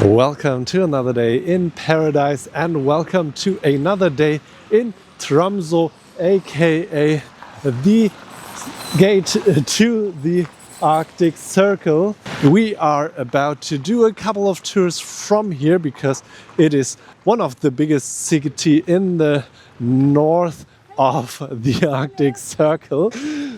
Welcome to another day in paradise and welcome to another day in Tromsø, aka the gate to the Arctic Circle. We are about to do a couple of tours from here because it is one of the biggest cities in the north of the Arctic Circle.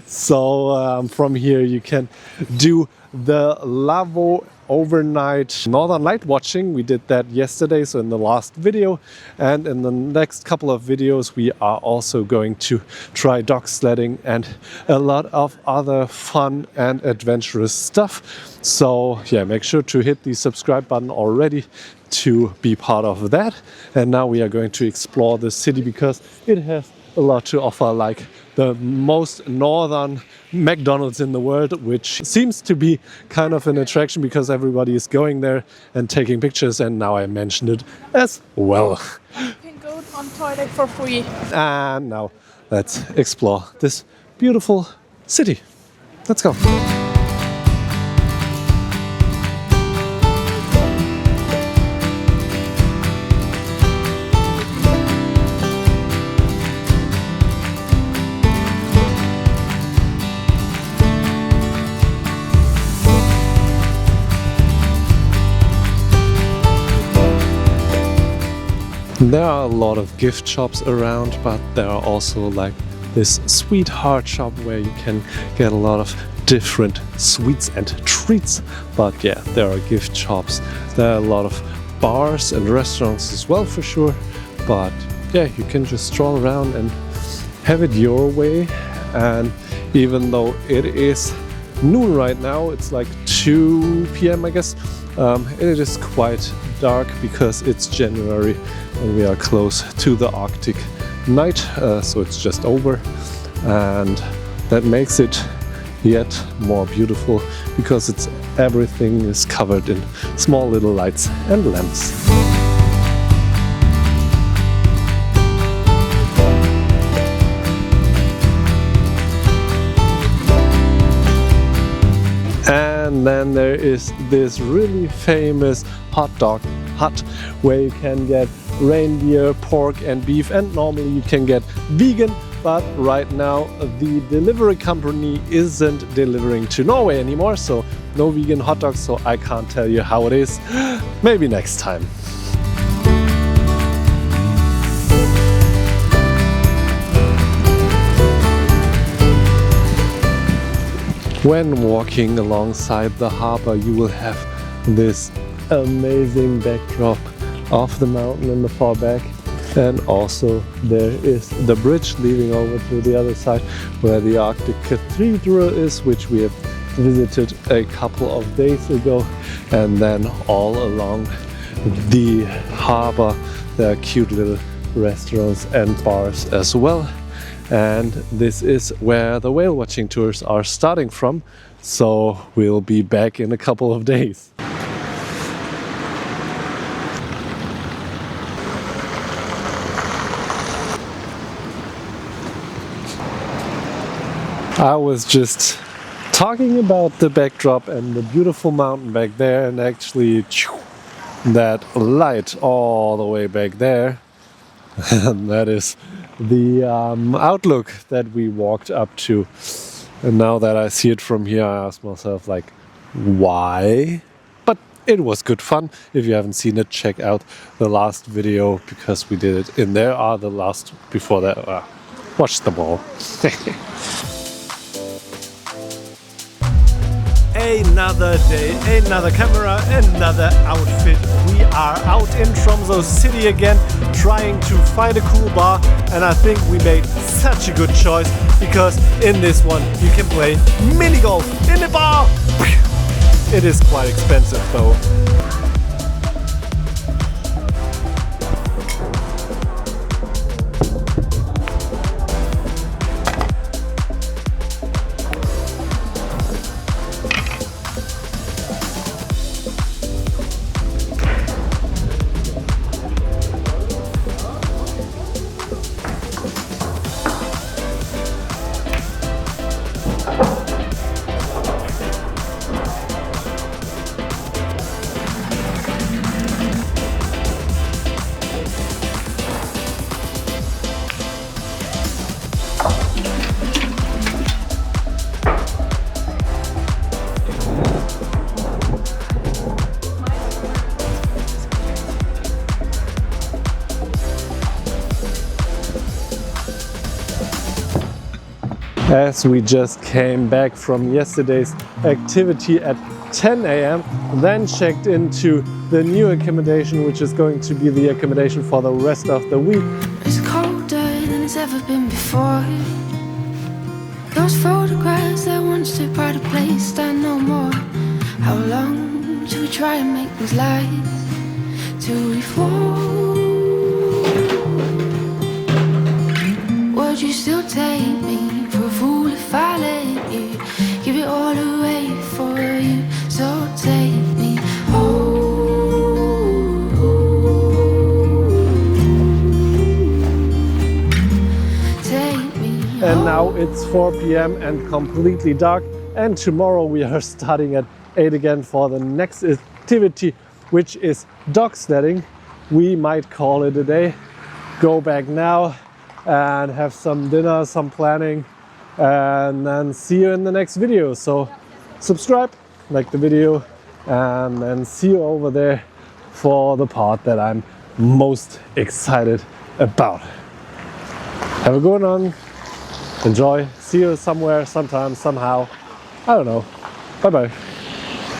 So from here you can do the Lavo overnight northern light watching. We did that yesterday, so in the last video, and in the next couple of videos we are also going to try dog sledding and a lot of other fun and adventurous stuff. So yeah, make sure to hit the subscribe button already to be part of that. And now we are going to explore the city because it has a lot to offer, like the most northern McDonald's in the world, which seems to be kind of an attraction because everybody is going there and taking pictures, and now I mentioned it as well. You can go on toilet for free. And now let's explore this beautiful city. Let's go. There are a lot of gift shops around, but there are also like this sweetheart shop where you can get a lot of different sweets and treats. But yeah, there are gift shops. There are a lot of bars and restaurants as well for sure. But yeah, you can just stroll around and have it your way. And even though it is noon right now, it's like 2 p.m. I guess. It is quite dark because it's January and we are close to the Arctic night, so it's just over, and that makes it yet more beautiful because everything is covered in small little lights and lamps. And then there is this really famous hot dog hut where you can get reindeer, pork and beef, and normally you can get vegan, but right now the delivery company isn't delivering to Norway anymore, so no vegan hot dogs, so I can't tell you how it is. Maybe next time. When walking alongside the harbor, you will have this amazing backdrop of the mountain in the far back, and also there is the bridge leading over to the other side where the Arctic Cathedral is, which we have visited a couple of days ago. And then all along the harbor there are cute little restaurants and bars as well. And this is where the whale watching tours are starting from, so we'll be back in a couple of days. I was just talking about the backdrop and the beautiful mountain back there, and actually that light all the way back there, and that is the outlook that we walked up to. And now that I see it from here, I ask myself, like, why? But it was good fun. If you haven't seen it, check out the last video because we did it in there, or the last before that. Watch them all. Another day, another camera, another outfit. We are out in Tromsø city again, trying to find a cool bar, and I think we made such a good choice because in this one you can play mini golf in the bar. It is quite expensive though. as we just came back from yesterday's activity at 10 a.m. then checked into the new accommodation, which is going to be the accommodation for the rest of the week. It's colder than it's ever been before. Those photographs that once took pride of place stand no more. How long should we try and make things last till we fall? Would you still take me for a fool if I let you give it all away for you? So take me home. Take me home. And now it's 4 p.m. and completely dark, and tomorrow we are starting at 8 again for the next activity, which is dog sledding. We might call it a day. Go back now and have some dinner, some planning, and then see you in the next video. So subscribe, like the video, and then see you over there for the part that I'm most excited about. Have a good one. Enjoy. See you somewhere, sometime, somehow. I don't know. Bye bye.